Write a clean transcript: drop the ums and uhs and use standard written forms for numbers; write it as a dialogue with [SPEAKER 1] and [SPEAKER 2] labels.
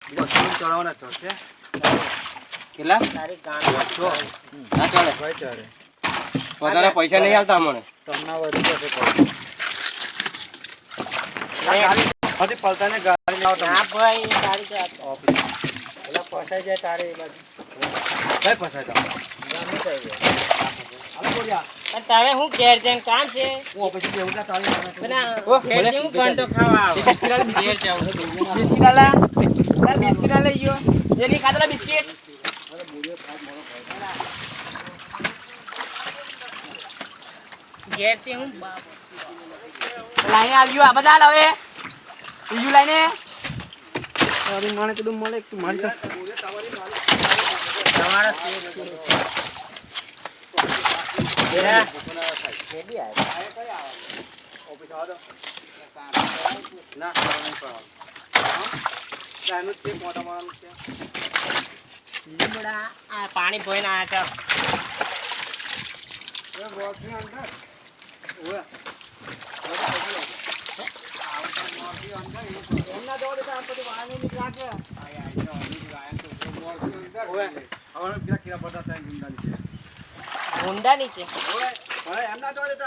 [SPEAKER 1] ચડાવવાના ચડશે
[SPEAKER 2] કેટલા
[SPEAKER 3] તારી ગાંઠ
[SPEAKER 2] ના ચાલે
[SPEAKER 1] ભાઈ ચડે
[SPEAKER 2] વધારે પૈસા નહીં આલતા મને
[SPEAKER 1] તમને વધી જશે પછી પલતાને ગાડી ના આવતા
[SPEAKER 3] ના ભાઈ તારી તો
[SPEAKER 1] ઓફિસ પેલા ફસાઈ જાય તારે એ બાજુ કઈ ફસાય તમે ગામે થઈ ગયા હાલો બોલ્યા
[SPEAKER 3] પણ તારે હું ઘેર જઈને કામ છે
[SPEAKER 1] હું ઓફિસ થી એવું ચાલે
[SPEAKER 3] બના
[SPEAKER 2] ઓહ,
[SPEAKER 3] ઘેર
[SPEAKER 2] બોલે.
[SPEAKER 3] હું ઘંટો ખાવા આવું ઘેર જાઉં
[SPEAKER 2] બિસ્કિટ આલા બિસ્કિટ આલા ઈયો એ નહીં ખાધેલા બિસ્કિટ
[SPEAKER 3] ઘેર થી હું
[SPEAKER 2] લાઈને આવ્યો આ બધા લાવે બીજું લાઈને તારી માણે કદું મળે તું મારી સાથે
[SPEAKER 3] તમારા શેઠ છે કેડી આવે
[SPEAKER 1] ઓફિસ આવો ના નહીં કરવાનું જાનું તે મોટા માણસ છે
[SPEAKER 3] લીમડા આ પાણી ભોઈને આયા
[SPEAKER 1] એ બોક્સની અંદર ઓય એમના દોડે તો આમ બધું વાળની નીક લાગે ઓય હવે પેલા કીડા પડતા થાય ગુંડાની છે
[SPEAKER 3] છે ઊંડા નીચે
[SPEAKER 1] ઓય એમના દોડે તો